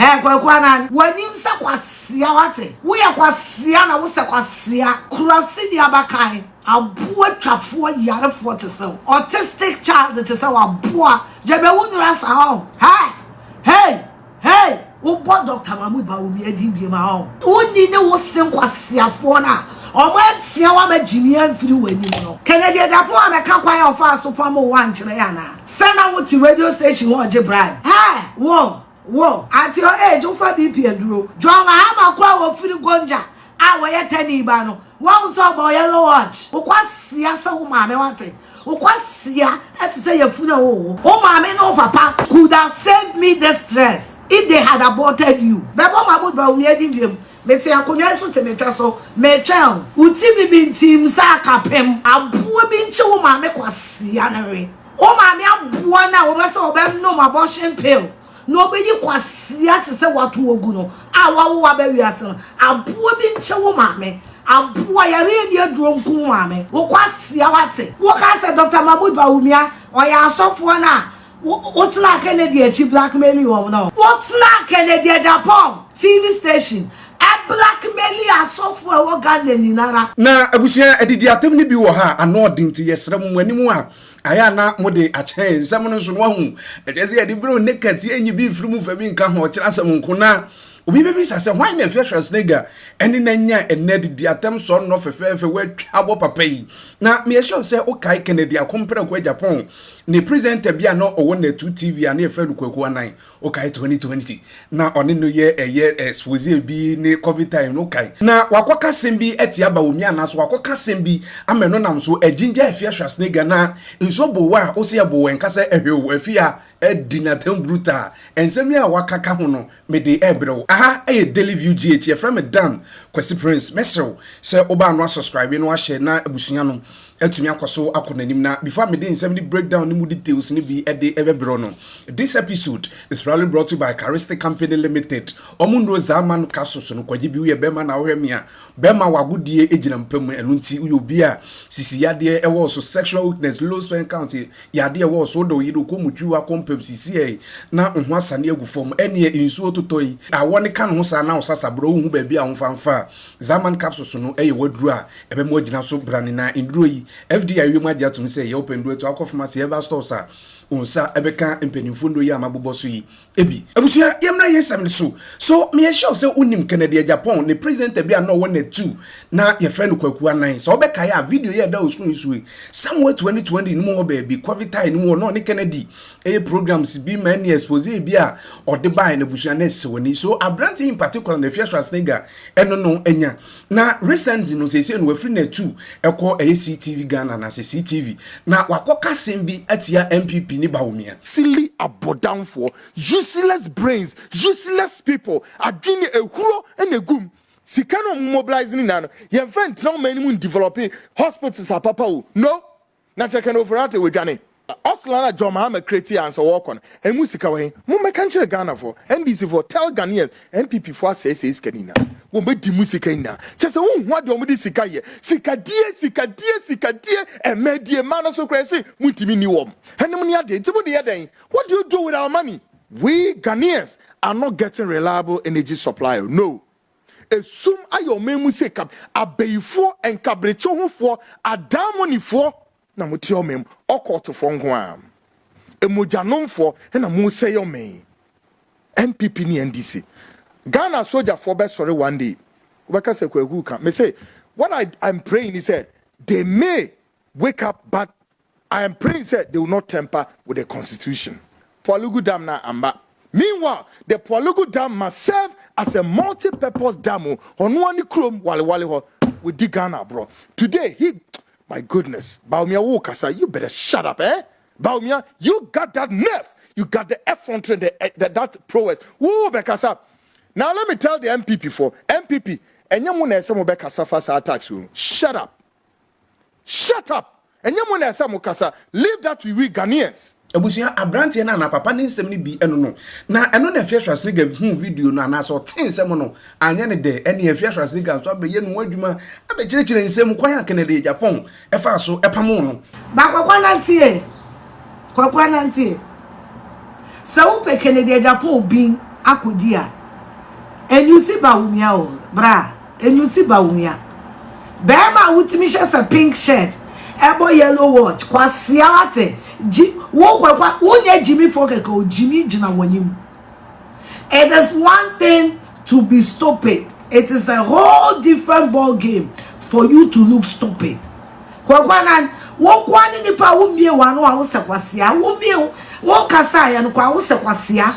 Kwaku Annan, Wanim sa Kwasia wate. We are Kwasia na wo se Kwasia. Kurasi ni abakai. Aboa twafo yare fo te se. Autistic child te se wa aboa. Jebe wonura sa ho. Hey. Wo bo Dr. Maame Bawumia din bi ma ho. Woni ne wo se Kwasia fo na. Omo atia wa magimi amfiri Wanim no. Kennedy Agyapong ameka kwan ofa asopamo wa nkyere ya na. Sana wo ti radio station wo je bribe. Whoa, at your age, you for BP and Drew. John Mahama Kwa Free Gonja. I wear 10 ibano. One saw boy yellow watch. Kwasia so Maame wanted. Kwasia had to say your funeral. Oh, Maame no papa could have saved me the stress if they had aborted you. Bebo Maame Bawumia dim. Meti akonya so temetra so metwa uti bibi team sa kapem aboa bi nche wo Maame Kwasia na we. O Maame aboa na wo be so be no abortion pill. No be yi Kwasia te se watu ogu no awawo abawi ase no aboa bi nche wo Maame aboa yare ni aduro nku Maame wo Kwasia wate wo ka se Dr. Maame Bawumia oya asofo na wo tla Kennedy achi blackmail wo no wo tla Kennedy Agyapong TV station blackmail asofo wo Ghana ni nara na abusua edidi atem ni bi wo ha ano odinti yesrem wanimu a aya na mode ache nsam no so no hu edeze yedi bro nekati enyi bi firim fa bi nka ho kira asem nko na obi bebi sase why na Afia Schwar eni na nya enedi atem so no fefefe watwa papa yi na me sure say o kai Kennedy akompere ko Agyapong ne presenter bia no owo na 2 TV a na efelu Kwaku Annan o kai 2020 na oni no ye expose bi ne covid time no kai na wakoka sembi etia Bawumia na so wakoka sembi ameno nam so aginja Afia Schwar na nso bo wa o se bo wen kasa ehwe Afia edinatem brutal ensemi a wakaka ho no me de ebrew aha daily view ghts from a dan Kwesi Prince mesel se oba no subscribe no share na abusua no etumi akoso akonanim na before me dey nsem the breakdown ni mu details ni bi ebebro no. This episode is proudly brought to you by Charistic Company Limited. Omundo zaman capsules no kwaji bi uye bema na ohwemia bema wagudie ejina mpam enunti uyo bia sisi yade ewo so sexual weakness low sperm count yade ewo so do yido ko mutwi wa kompem sisi na ho asane agufom ene insuo totoyi awone kan ho sa na osasa bro hu ba bia ho fanfa zaman capsules no wadru a ebema ogina so brane na induro yi FDI wi ma dia to say ye open do to akofama se eba stores a unsa ebeka empenimfo ndo ya mabobo so yi ebi abusua yemna yesam so me sure say unim Kennedy Agyapong ne president bia no won na 2 na ye friend Kwaku Annan so obeka ya video ye da o screen so somewhere 2020 no mo be covid time no no ne Kennedy programs bi man expose bia ode ban na busua na sewoni so abranti in particular na Afia Schwar eno no enya na recently no say no free na 2 ekọ CCTV Ghana na CCTV na wakoka sembi atia MPP ni Bawumia silly abodanfo useless brains useless people adwini ehuro enegum sika no mobilizing na no ye vent now many mun developing hospitals are papa no na check over at we dwane Oslana John Mahama create answer work on and musika we mo meka nchire Ghana for NBC for tell Ghanaians NPP for say skanina wo be di musika ina chese wo hwa de omudi sika ye sika die emedie man so kresi mutimi ni wom hanim ni ade timu de yeden. What do you do with our money? We Ghanaians are not getting reliable energy supply. No. Esum ayo memu seka abeifo enkabrecho hofo adamonifo na mutio mem okoto fo nko a emojanomfo na mu say yo me MPP ni NDC Ghana soldier for best sorry one day ubaka se Kwaku kan me say what I'm praying is that they may wake up, but I am praying that they will not tamper with the constitution. Poalugu Dam na amba. Meanwhile, the Poalugu Dam must serve as a multi-purpose dam on one chrome wale with the Ghana bro. Today, my goodness, Bawumia Wokasa, you better shut up, eh? Bawumia, you got that nerve. You got the effrontery, that prowess. Woo, Bekasa. Now let me tell the MPP, and you want to say Bekasa fast attacks you. Shut up. And you want to say Mukasa, leave that to we Ghanaians. Abusia abranti na papa ni nsem ni bi eno no na eno na Afia Schwar video no na so ten nsem no anya ne de ene Afia Schwar so abeye no adwuma abekire nsem kwan Kennedy Agyapong efa so epamo no ba Kwaku Annan tie sa wo pe Kennedy Agyapong bin Akudia. And you see Bawumia, bra. And you see Bawumia. Bema utimi shirts a pink shirt. Ebo yellow watch. Kwasia wate. Wonye Jimmy Fokeko. Jimmy Jina Wanim. It is one thing to be stupid. It is a whole different ball game for you to look stupid. Kwaku Annan, wokwani ni pa wumie wano wa wose Kwasia. Wumie won kasa ya no kwa wose Kwasia.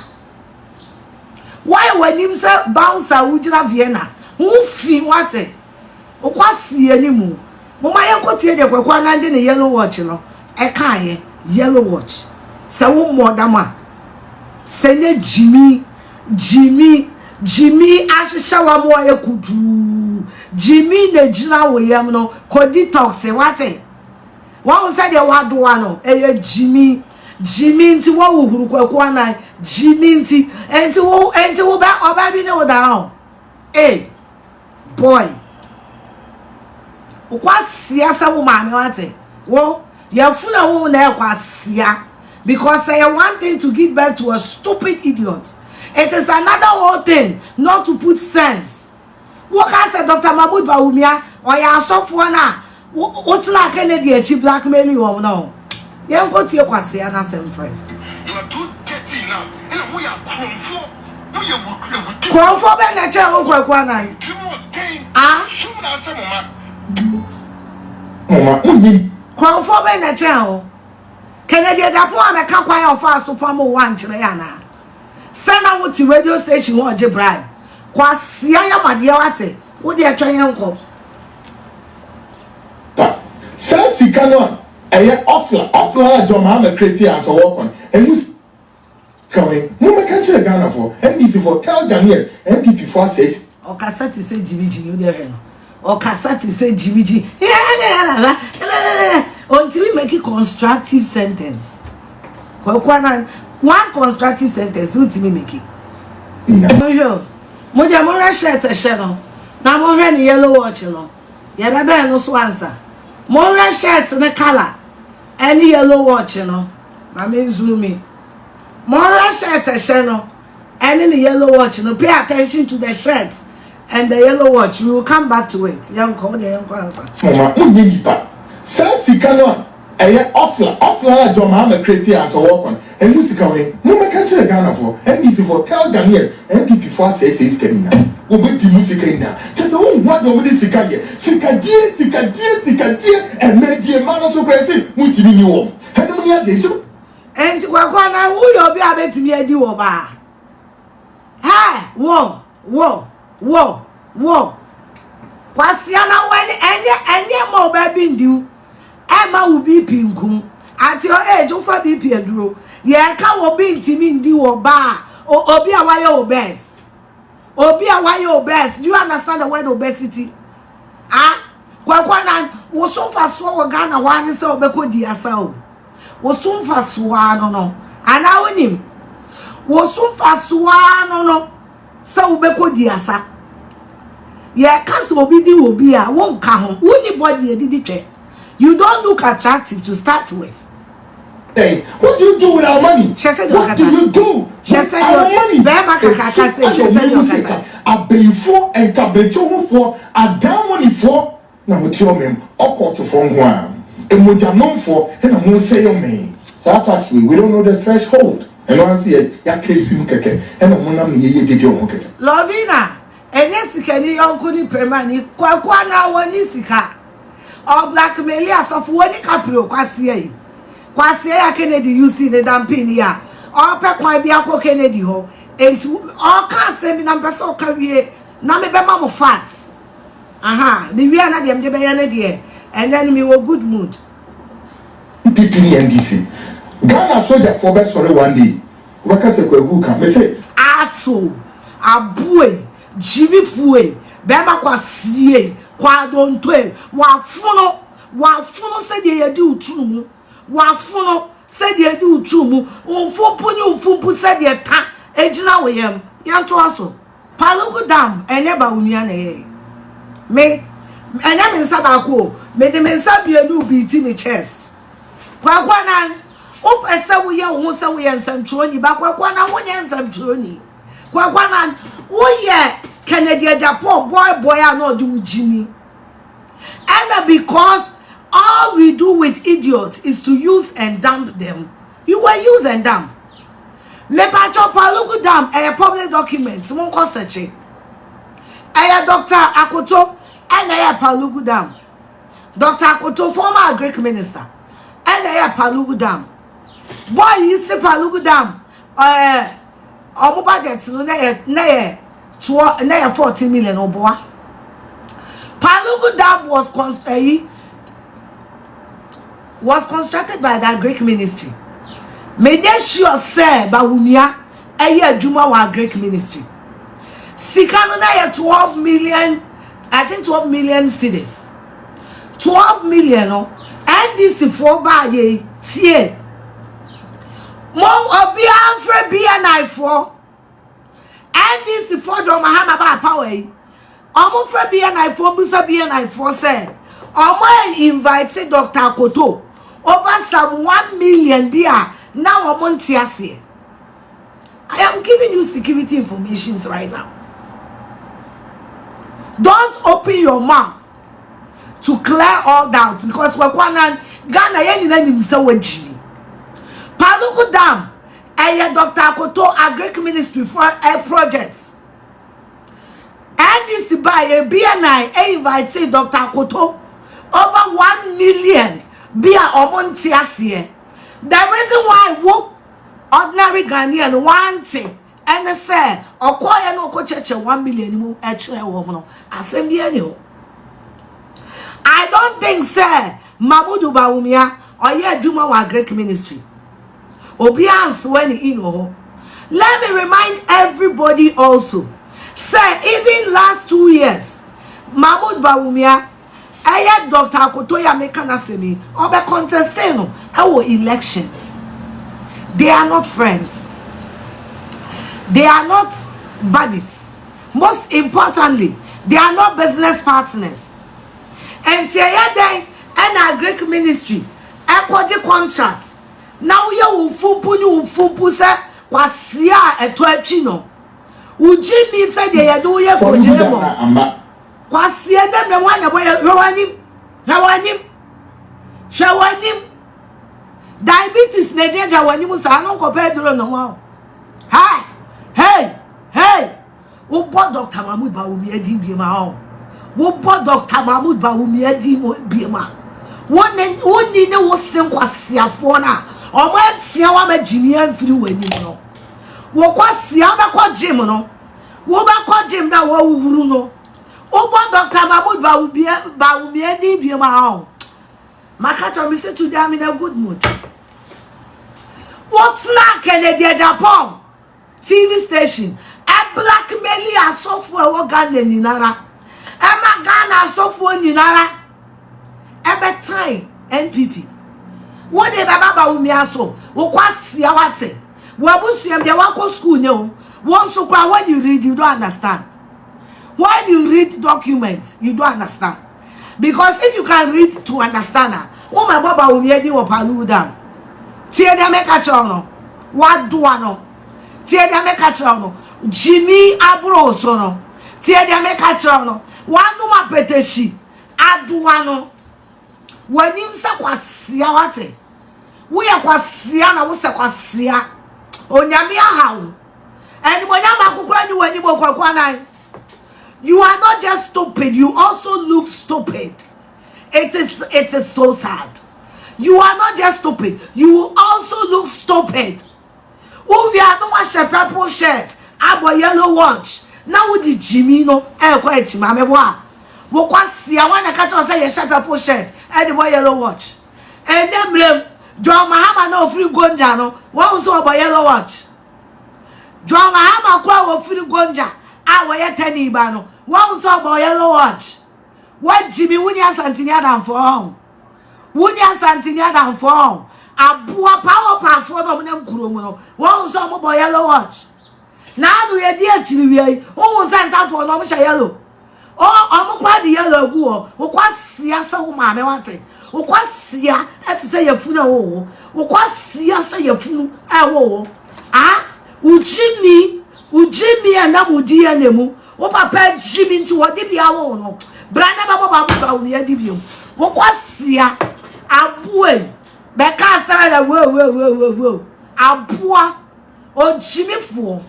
Why Wanim se bouncer wujina Vienna? Wufi wate. Kwasia ni mu. Mama yankotie de Kwaku Annan de ne yellow watch no. Ekaye yellow watch. Se wo modama. Se ne Jimmy ashisha wa mo kudu. Jimmy ne jina wo yam no ko detox wate. Wa say de wa do no Jimmy nti wo wuhuru Kwaku Annan Jimmy nti enti wo ba oba bi ne wo down. Boy Kwasia sa wo maame wate wo ya funa wo na Kwasia because say one thing to give birth to a stupid idiot. It is another whole thing not to put sense. What can say Dr. Mahmoud Bawumia or ya sofo na what's like Kennedy achieve blackmail you no. You go to your Kwasia na same first. You are too dirty now. And we are cromfo. We are cromfo be na che o Kwaku Annan. Mama, cromfo be na che o. Kennedy Agyapong ameka kwan of us supamo one chile yana. Send out to radio station one bribe. Kwasia ya madie wate. Wo de atwan yanko. Ta. Sense kanu eye offla Joma am create as a work on. And you come no me can chile Ghana for. NDC for tell Daniel MPP for says Okasati say GBG you there no. Okasati say GBG. Until we make a constructive sentence. Kwaku Annan one constructive sentence won't me make it. Moja mora shirt a shell. Na mo hwe ni yellow watch no. Ye bebe no so answer. Mora shirt na color. Any yellow watch no. Na me zoom me. Mora shirt a shell no. Any yellow watch no. Pay attention to the shirt and the yellow watch. We will come back to it. Young call the young answer. Mama, unyi pa. Sense kanu eye offla Joma am create as a work on. And musica way, no me can chile Ghana for. NDC for tell Daniel MPP for says kemina. Go be the music in now. Just what do we sika here? Sika die and me die man so crazy. Muti ni wo. Hanu ni ade so. Enti Kwaku Annan wo yo bi abetimi adi wo ba. Hey, wo. Kwasia na wani enye mo ba bi ndiu. Emma will be pinkum. At your age, you for be Pedro. Ye can wo be intimi ndi wo ba. Obi a why your best. Obi a why your best. Do you understand the word obesity? Kwaku Annan, wo so fa so wo Ghana wan se obeko di asa o. Wo so fa so no. Ana Wanim. Wo so fa so no. Se obeko di asa. Ye ka se obi di obi a won ka ho. Woni body e didi twe. You don't look attractive to start with. Hey, what do you do with our money? What do you do? She said our money. She said your casa. A bay for and cabecho for a damn money for. Now, what you mean? Or quarter from one. And what you're known for, and I won't say your name. So that's we don't know the threshold. And I see it, ya case in keke, and I want to get your monkey. Lovina, and yes, can you uncle Premani, Kwaku Annan Wanisika. Or blackmail of one caprio, Kwasia. Kwasia Kennedy, you see the damping here. Or Pekwa Biako Kennedy ho. And all can't say me number so career. Name Mamma fats. Aha, we are not the Bayanadi. And then we were good mood. PPD and DC. Ghana soldier for best for one day. What can say Kwaku? Me say, Aso, a boy, Jimmy Fue, Bema Kwasia. Kwa don twe wa funo se de di utumu wa funo se de di utumu umfumpu ni umfumpu se de ta ejina weyem yanto aso Palugu dam enye Bawumia na ye me enye me nsa ba ko me de me nsa bienu bi ti ni chest Kwaku Annan o pese wo ye wo se wo ye nsantro ni ba Kwaku Annan wo ye nsantro ni Kwaku Annan, oh Kennedy Agyapong boy are not do Jimmy. And because all we do with idiots is to use and dump them. You will use and dump. Me pacho Palugu Dam a public document. Won't cost such a Dr. Akoto and a Palugu Dam. Dr. Akoto, former Greek minister, and a Palugu Dam. Boy, you see Palugu Dam. Our budget near 40 million or boy. Palugu Dam was constructed by that Greek ministry. May they sure say Bawumia a year Juma wa Greek ministry. Sikano na 12 million, I think 12 million students. 12 million and this is for by ye tie. Mom obi amfre bia na for and this is for John Mahama ba power. Omo fra bia na for busa bia na for say omo invited Dr. Akoto over some 1 million bia now omo ntiase. I am giving you security information right now. Don't open your mouth to clear all doubts because Kwaku Annan Ghana yen na nim se wagimi. Palugu Dam Dr. Akoto a Greek ministry for a projects. And this by a BNI invited Dr. Akoto over 1 million bia omontiasie. The reason why ordinary Ghanaian wanting and say okoye no ko cheche 1 million mu e kire wo no asem bia ni o. I don't think say Mamudu Bawumia or ye Duma wa Greek ministry. Obi answer ni ino. Let me remind everybody also. Say even last 2 years, Mamudu Bawumia aya Dr. Akoto ya mekana semi obe contesting our elections. They are not friends. They are not buddies. Most importantly, they are not business partners. And then and a Greek ministry, a project contracts. Now you ufumpu say Kwasia a 12 no. Ujimi said they do ye project. Kwasia them the one about Wanim. Diabetes nejeja Wanim sa no compare do no wow. Hey. Wo Dr. Mahmoud Bawumia din bi ma o. Wo Dr. Mahmoud Bawumia din bi ma. Woni ne wo sen Kwasia fo na. Omo atia wa magimi amfiri Wanim no. Wo Kwasia ba kwa gym no. Wo ba kwa gym na wo wuhuru no. Wo Dr. Mahmoud Bawumia din bi ma o. Makacho me say today I'm in a good mood. What's na Kennedy Agyapong TV station a blackmail a software wo Ghana ninara e ma Ghana software ninara e be time NPP wo de baba Bawumia so wo Kwasia wate wo abusua de wa ko school ne o won so kwa when you read you don't understand. When you read documents you don't understand, because if you can read to understand wo ma baba Bawumia di wo Palugu Dam tie dem make a chono wa do ano tie dem make a chono Jimmy abro so no tie dem make a chono wanu ma peteshi aduwa no Wanim sa Kwasia wate wo ye Kwasia na wo se Kwasia onyame ahawo and wonyama akukura ni Wanim Kwaku Annan. You are not just stupid, you also look stupid. It is so sad. You are not just stupid, you also look stupid. Oh, we are no wash a purple shirt, abo yellow watch. Now with the Jimmy no quite Maame Aboa. Wo Kwasia wanna catch us say a purple shirt and the boy yellow watch. And then blame John Mahama no free gonja no. What was about yellow watch? John Mahama kwa wo free gonja. Wa ye tani ba no. What was about yellow watch? What Jimmy Wunya Santinia dan for? Wunya Santinia dan for. Abua power for no nem kuromu no. What was about yellow watch? Now we are dear chiri. Who santa for no yellow? Oh, I'm quite yellow go. Wo Kwasia sa wo Maame wate. Wo Kwasia et say your funu wo. Wo Kwasia say your funu wo. Ah, Uchimi Ujimi and Namudi and Nemu, O Papa Jimmy into what did be our own. Brana Bawumia Dibium. What was Sia? Abue. Becca said, whoa. Abua. O Jimmy Four.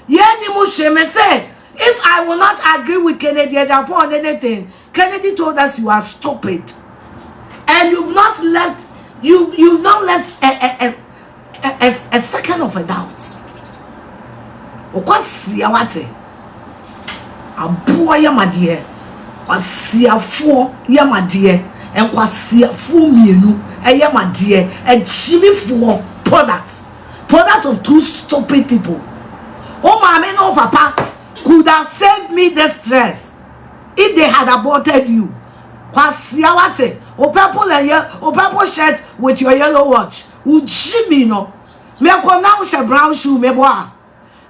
Yanni Musheme said, if I will not agree with Kennedy Agyapong on anything, Kennedy told us you are stupid. And you've not left a second of a doubt. Kwasia wate. Aboa yamadie. Kwasia fo yamadie. And Kwasia fo mienu yamadie. A Jimmy for product of two stupid people. Oh, Maame no papa could have saved me the stress if they had aborted you. Kwasia wate. O purple shirt with your yellow watch. Ujimi no. Me come now she brown shoe me boa.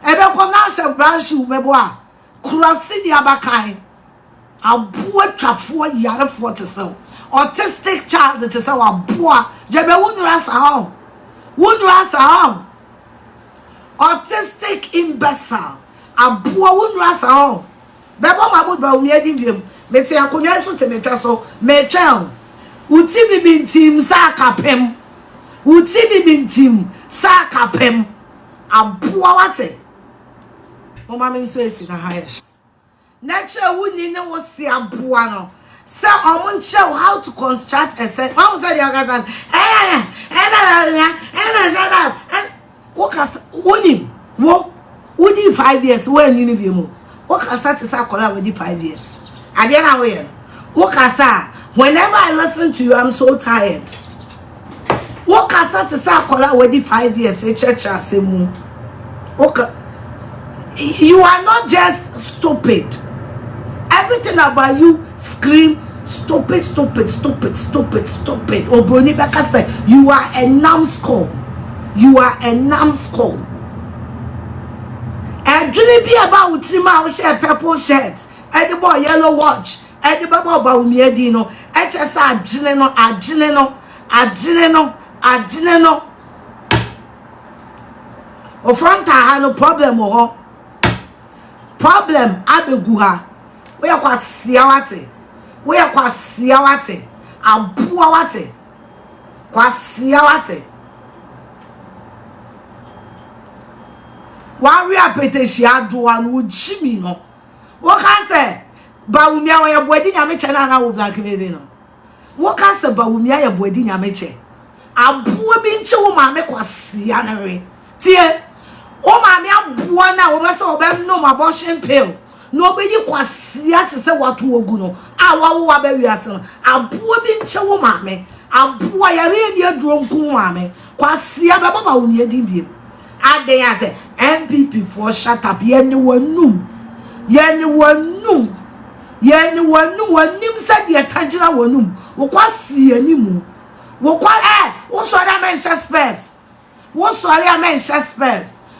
Ebe come now she brown shoe me boa. Kurasi ni abakai. Aboa twafo yare for te se. Autistic child te se aboa. Jebe wunra sa on. Autistic imbecile. Aboa wunra sa on. Bebo mabud Bawumia di biem. Meti akonya so te metwa so. Metwa. Utimi bintim sa kapem. Utimi bintim sa kapem. Aboa wate. Mama nso esi na hayesh. Nature wuni ne wo si aboa no. Say omunche how to construct a set. How say the organ? Shut up. Wokas Wanim. Wodi 5 years when you be mo. Wokasa to say kola wodi 5 years. Ade na we. Wokasa whenever I listen to you I'm so tired. Wokasa to say kola wodi 5 years e church asemu. You are not just stupid. Everything about you scream stupid. Obroni Beka said you are a numbskull. And really be about Utima share purple shirts, and the boy yellow watch, and the baba Bawumia dino, HSR Adjineno. O front I no problem problem abeguha. We are Kwasia wate. Aboa wate. Kwasia wate. Wari apetesi adoa no Jimmy no. What can say? Bawumia we abodi nyame che na wo black lady no. What can say Bawumia ye abodi nyame che? Aboa bi nche wo maame Kwasia na we. Tie. O maame aboa na wo be se obe no abortion pill. No be yi Kwasia te se watu ogu no. A wo ba wiase no. Aboa bi nche wo maame. Aboa yare ni aduro nku maame. Kwasia be Bawumia din bi. Ade say MPP for shut up yeni wanum wanim said the tangira wanum wo kwasi animu wo kwa wo sorry mention space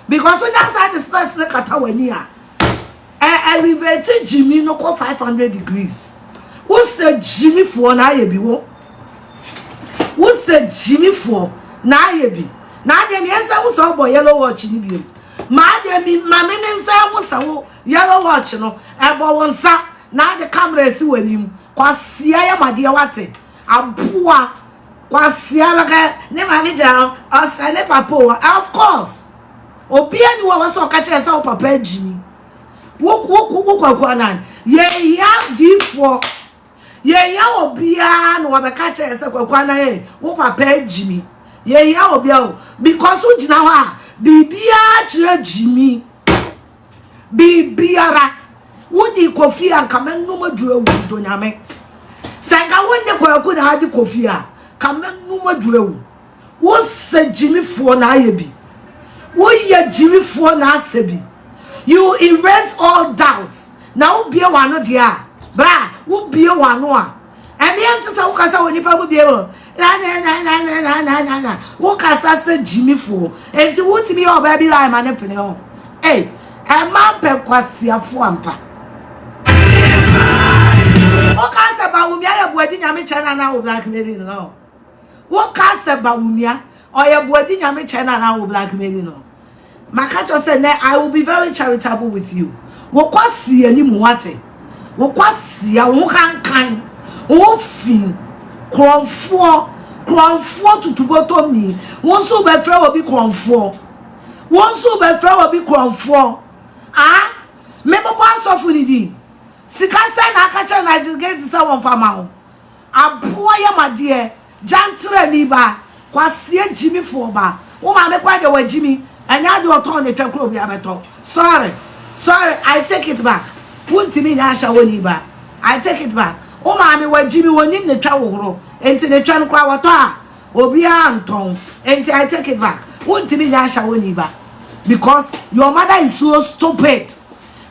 because when that side the space na kata wani a elevate Jimmy no ko 500 degrees wo say Jimmy for na ye bi wo say Jimmy for na ye bi na de nsa wo so boy yellow watch ni bi ma de mi mame nsa wo so yellow watch no ebo wonsa na de camera si wanim Kwasia ya made wate aboa Kwasia baka ne mame jaro o se ne papa of course obi ani wo so ka che se o papa jini wo Kwaku Annan ye ya D4 ye ya obi a no wa ka che se Kwaku Annan wo papa jini ye ya obi a because u jina ho a bibia chire Jimmy bibiara wodi kofi an kamenu madura wu do nyame sanga wonne Kwaku na hadi kofi a kamenu madura wu wo se Jimmy fo na ayebi wo ye Jimmy fo na asebi you erase all doubts na wo bie wano dia bra wo bie wano a emi ente se wo kasa woni pa mu bie wo na wo kasa se Jimmy fo enti wo ti bi oba bi lai ma ne pene ho eh e ma pe Kwasia fo ampa wo kasa Bawumia ya buadi nyame chana na wo black lady no wo kasa Bawumia o ya buadi nyame chana na wo black lady no Makacho said, I will be very charitable with you. Wokwasi ani muwate. Wokwasi ya wokankan. Wofin. Kronfo tutuboto mi. Wonsu be frɛ obi kronfo. Wonsu be frɛ obi kronfo. Ah? Me bobo asofu didi. Sika say na akacha na ghts say won fama ho. Aboa ye made jantre ni ba. Kwasia Jimmy for ba. Wo ma me kwa de wa Jimmy. Anya de oton de twakro bi abeto. Sorry, I take it back. Wuntimi na asha woni ba. I take it back. O ma me wa Jimmy woni ne twa wo horo. Enti ne twa nkwa woto a obi anton. Enti I take it back. Wuntimi na asha woni ba. Because your mother is so stupid.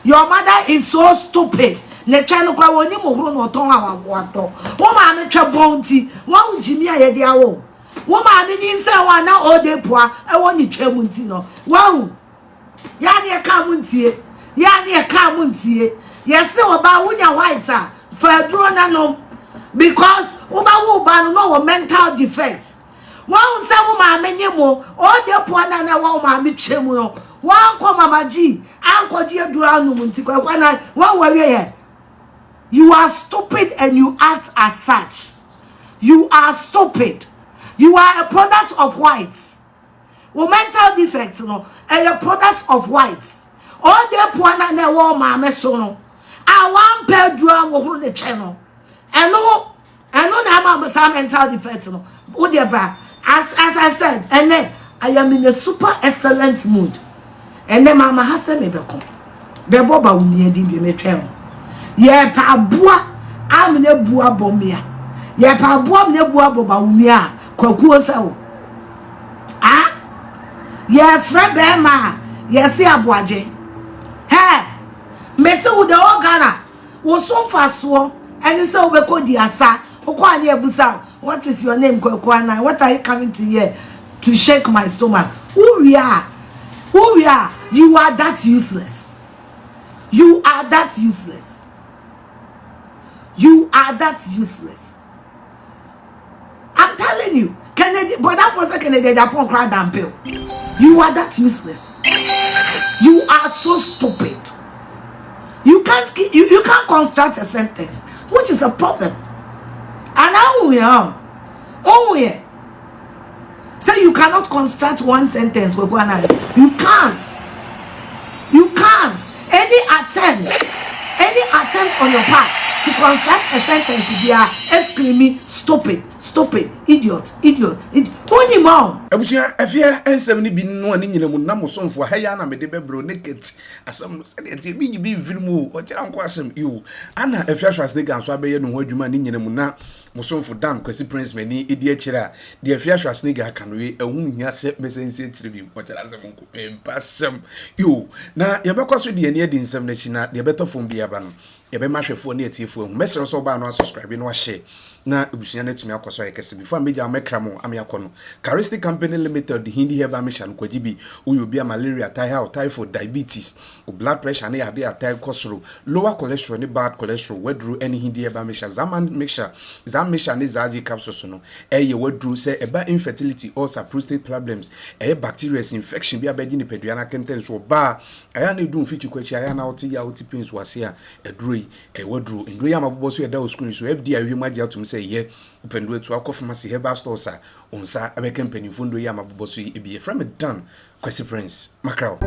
Your mother is so stupid. Ne twa nkwa woni mo horo no oton a wato. O ma me twa bonti. Wa Jimmy aye de awo. Woman in say one now all day poor. I want you tremuntino. Wow, Yani a camuntie, Yani a camuntie. Yes, so about when you're whiter for a drone no because Uba ban no mental defects. One say woman many more, all the poor and a woman be tremuno. One come Mama G, Uncle Dear Durano Muntico, one way. You are stupid and you act as such. You are stupid. You are a product of whites. Well, mental defects, you know, and a product of whites. All the poor and the woman, Messono. I want per drum over the channel. And no, some mental defects, you know. As I said, and then I am in a super excellent mood. And then Mama has said, maybe come. Bebo Bawumia di me channel. Ye pa boa, I'm in a boa bomia. Ye pa boa, ne boa Bawumia. Kwaku Annan. Ah, ye friend Bema, ye see Aboaje. Hey, me say with the organa was so fast and so we call the asa. What is your name, Kwaku Annan? What are you coming to here to shake my stomach? Who we are? You are that useless. You are that useless. I'm telling you, Kennedy, but that for second Agyapong crowd and bill. You are that useless. You are so stupid. You can't construct a sentence, which is a problem. And now we are. Oh yeah. So you cannot construct one sentence with one another. You can't. Any attempt on your part to construct a sentence, they are screaming stupid, idiot. Only mom. Abusia Afia ensem ni bi no ani nyina mu na mo somfo ha ya na me de bebro naked asem no se de bi bi filmu o kira nko asem you ana Afia Schwar de ganso abeye no ho adwuma ni nyina mu na mo somfo dan Kwasi Prince mani edi akira de Afia Schwar snega kanwe ehun hia se mesensi akira bi o kira asem nko empasem you na ye bekoso de ani edi nsem na china de betofon bi aba no ye be mahwefo na etiefo ehun mesere so ba no subscribe no share na ebusunya na tumi akoso ayekese before meja mekra mo amiakono Charistic Company Limited hindi heba mission kwajibi uyo bia malaria typhoid diabetes o blood pressure na yade atai kosoro lower cholesterol ni bad cholesterol wedru any hindi heba mission zaman mixture zam mission ni zaji capsules no eye wedru say eba infertility or prostate problems bacterial infection bia beji ni peduana kenten so ba aya na edu mfiti kwachi aya na oti ya oti pains wase a edroi wedru ndo ya mabobo so eda o screen so FDA wi magia tum say ye upendo etu akofamasi herbal stores a onsa abeka mpanimfo ndo ya mabobo so e bi e from done Kwasi Prince Macron.